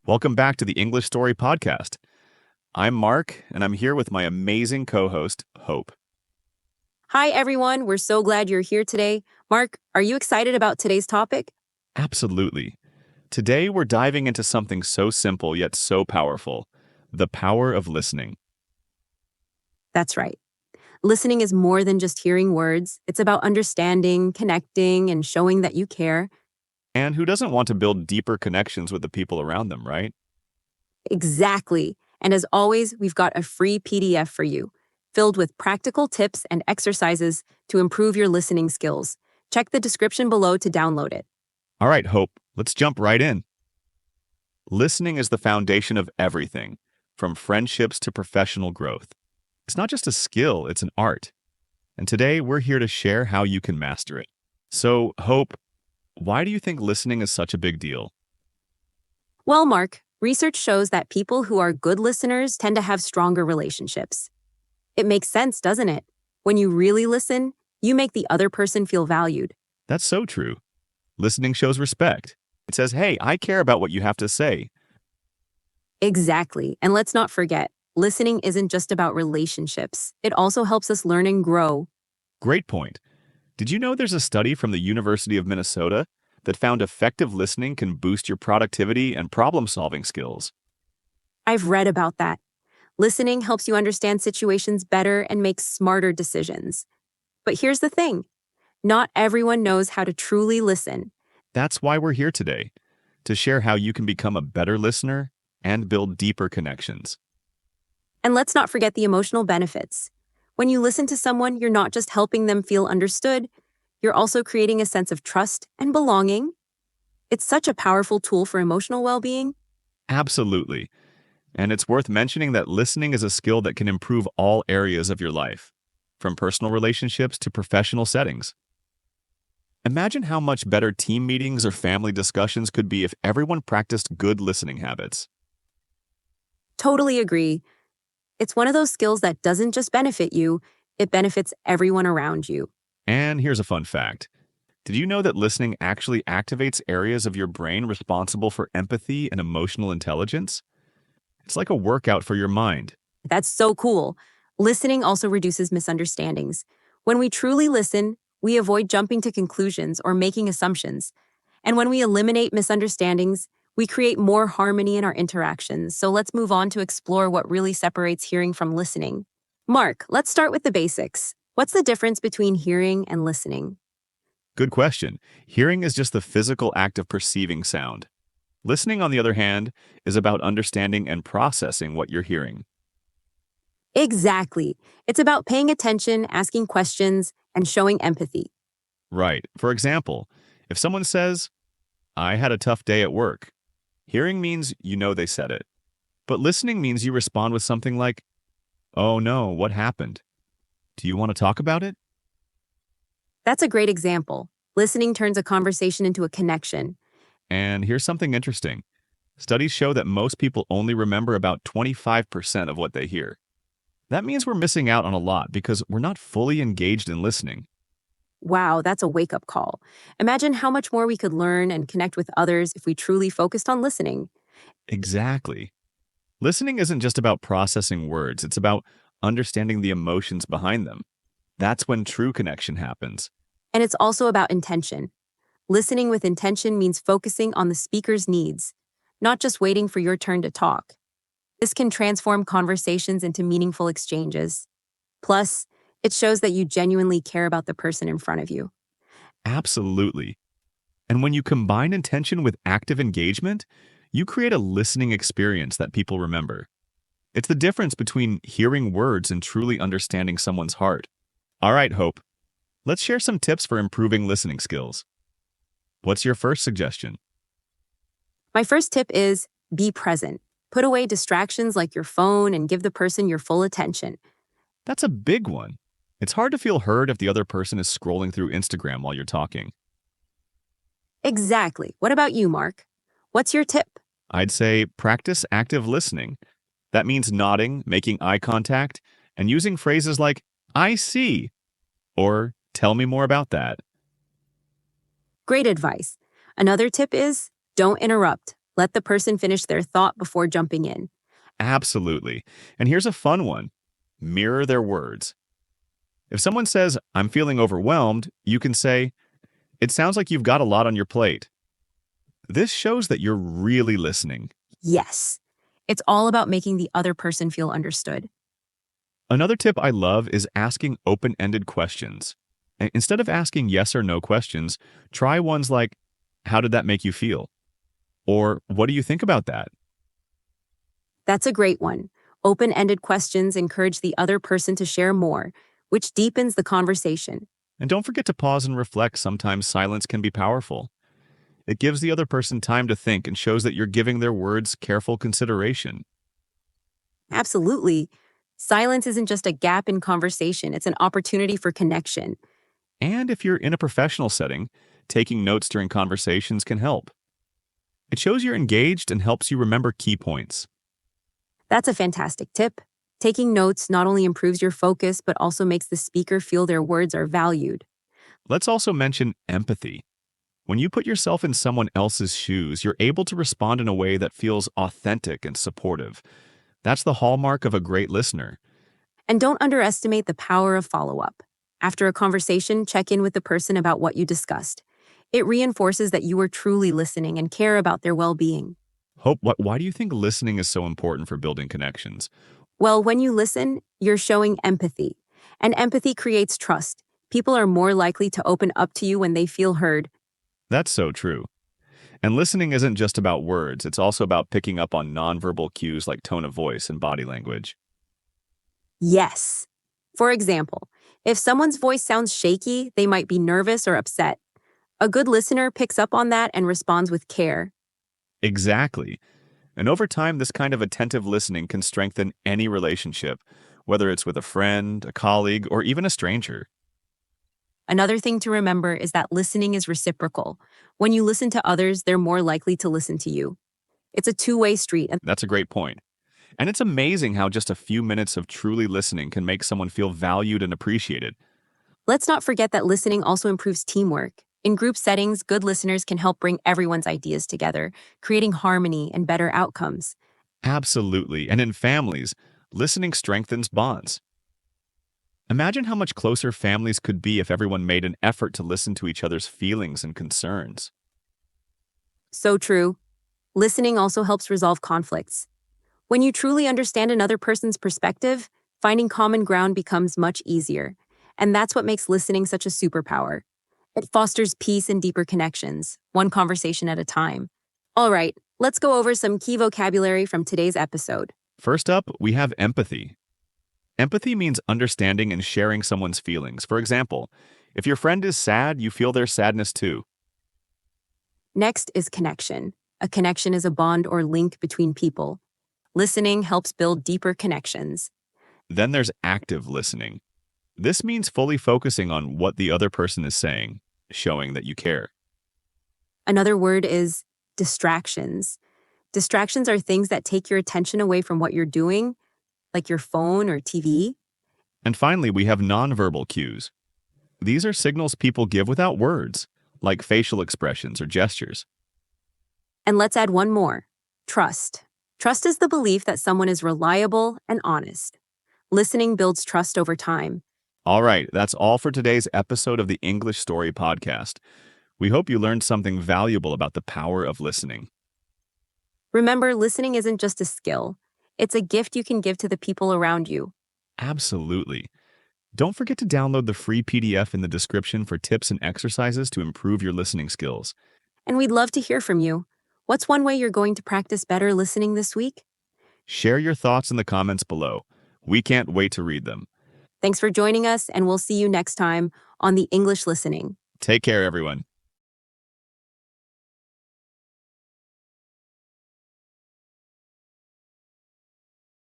Welcome back to the English Story Podcast. I'm Mark, and I'm here with my amazing co-host, Hope. Hi, everyone. We're so glad you're here today. Mark, are you excited about today's topic? Absolutely. Today, we're diving into something so simple yet so powerful, the power of listening. That's right. Listening is more than just hearing words. It's about understanding, connecting, and showing that you care. And who doesn't want to build deeper connections with the people around them, right? Exactly. And as always, we've got a free PDF for you, filled with practical tips and exercises to improve your listening skills. Check the description below to download it. All right, Hope, let's jump right in. Listening is the foundation of everything, from friendships to professional growth. It's not just a skill, it's an art. And today, we're here to share how you can master it. So, Hope, why do you think listening is such a big deal? Well, Mark, research shows that people who are good listeners tend to have stronger relationships. It makes sense, doesn't it? When you really listen, you make the other person feel valued. That's so true. Listening shows respect. It says, hey, I care about what you have to say. Exactly. And let's not forget, listening isn't just about relationships. It also helps us learn and grow. Great point. Did you know there's a study from the University of Minnesota that found effective listening can boost your productivity and problem-solving skills? I've read about that. Listening helps you understand situations better and make smarter decisions. But here's the thing. Not everyone knows how to truly listen. That's why we're here today, to share how you can become a better listener and build deeper connections. And let's not forget the emotional benefits. When you listen to someone, you're not just helping them feel understood, you're also creating a sense of trust and belonging. It's such a powerful tool for emotional well-being. Absolutely. And it's worth mentioning that listening is a skill that can improve all areas of your life, from personal relationships to professional settings. Imagine how much better team meetings or family discussions could be if everyone practiced good listening habits. Totally agree. It's one of those skills that doesn't just benefit you, it benefits everyone around you. And here's a fun fact. Did you know that listening actually activates areas of your brain responsible for empathy and emotional intelligence? It's like a workout for your mind. That's so cool. Listening also reduces misunderstandings. When we truly listen, we avoid jumping to conclusions or making assumptions. And when we eliminate misunderstandings, we create more harmony in our interactions. So let's move on to explore what really separates hearing from listening. Mark, let's start with the basics. What's the difference between hearing and listening? Good question. Hearing is just the physical act of perceiving sound. Listening, on the other hand, is about understanding and processing what you're hearing. Exactly. It's about paying attention, asking questions, and showing empathy. Right. For example, if someone says, I had a tough day at work, hearing means you know they said it. But listening means you respond with something like, oh no, what happened? Do you want to talk about it? That's a great example. Listening turns a conversation into a connection. And here's something interesting. Studies show that most people only remember about 25% of what they hear. That means we're missing out on a lot because we're not fully engaged in listening. Wow, that's a wake-up call. Imagine how much more we could learn and connect with others if we truly focused on listening. Exactly. Listening isn't just about processing words, it's about understanding the emotions behind them. That's when true connection happens. And it's also about intention. Listening with intention means focusing on the speaker's needs, not just waiting for your turn to talk. This can transform conversations into meaningful exchanges. Plus, it shows that you genuinely care about the person in front of you. Absolutely. And when you combine intention with active engagement, you create a listening experience that people remember. It's the difference between hearing words and truly understanding someone's heart. All right, Hope. Let's share some tips for improving listening skills. What's your first suggestion? My first tip is be present. Put away distractions like your phone and give the person your full attention. That's a big one. It's hard to feel heard if the other person is scrolling through Instagram while you're talking. Exactly. What about you, Mark? What's your tip? I'd say practice active listening. That means nodding, making eye contact, and using phrases like, I see, or tell me more about that. Great advice. Another tip is don't interrupt. Let the person finish their thought before jumping in. Absolutely. And here's a fun one. Mirror their words. If someone says, I'm feeling overwhelmed, you can say, it sounds like you've got a lot on your plate. This shows that you're really listening. Yes. It's all about making the other person feel understood. Another tip I love is asking open-ended questions. Instead of asking yes or no questions, try ones like, how did that make you feel? Or what do you think about that? That's a great one. Open-ended questions encourage the other person to share more, which deepens the conversation. And don't forget to pause and reflect. Sometimes silence can be powerful. It gives the other person time to think and shows that you're giving their words careful consideration. Absolutely. Silence isn't just a gap in conversation, it's an opportunity for connection. And if you're in a professional setting, taking notes during conversations can help. It shows you're engaged and helps you remember key points. That's a fantastic tip. Taking notes not only improves your focus, but also makes the speaker feel their words are valued. Let's also mention empathy. When you put yourself in someone else's shoes, you're able to respond in a way that feels authentic and supportive. That's the hallmark of a great listener. And don't underestimate the power of follow-up. After a conversation, check in with the person about what you discussed. It reinforces that you are truly listening and care about their well-being. Hope, why do you think listening is so important for building connections? Well, when you listen, you're showing empathy. And empathy creates trust. People are more likely to open up to you when they feel heard. That's so true. And listening isn't just about words, it's also about picking up on nonverbal cues like tone of voice and body language. Yes. For example, if someone's voice sounds shaky, they might be nervous or upset. A good listener picks up on that and responds with care. Exactly. And over time, this kind of attentive listening can strengthen any relationship, whether it's with a friend, a colleague, or even a stranger. Another thing to remember is that listening is reciprocal. When you listen to others, they're more likely to listen to you. It's a two-way street. And That's a great point. And it's amazing how just a few minutes of truly listening can make someone feel valued and appreciated. let's not forget that listening also improves teamwork. In group settings, good listeners can help bring everyone's ideas together, creating harmony and better outcomes. Absolutely. And in families, listening strengthens bonds. Imagine how much closer families could be if everyone made an effort to listen to each other's feelings and concerns. So true. Listening also helps resolve conflicts. When you truly understand another person's perspective, finding common ground becomes much easier. And that's what makes listening such a superpower. It fosters peace and deeper connections, one conversation at a time. All right, let's go over some key vocabulary from today's episode. First up, we have empathy. Empathy means understanding and sharing someone's feelings. For example, if your friend is sad, you feel their sadness too. Next is connection. A connection is a bond or link between people. Listening helps build deeper connections. Then there's active listening. This means fully focusing on what the other person is saying, showing that you care. Another word is distractions. Distractions are things that take your attention away from what you're doing, like your phone or TV. And finally, we have nonverbal cues. These are signals people give without words, like facial expressions or gestures. And let's add one more, trust. Trust is the belief that someone is reliable and honest. Listening builds trust over time. All right, that's all for today's episode of the English Story Podcast. We hope you learned something valuable about the power of listening. Remember, listening isn't just a skill. It's a gift you can give to the people around you. Absolutely. Don't forget to download the free PDF in the description for tips and exercises to improve your listening skills. And we'd love to hear from you. What's one way you're going to practice better listening this week? Share your thoughts in the comments below. We can't wait to read them. Thanks for joining us, and we'll see you next time on the English Listening. Take care, everyone.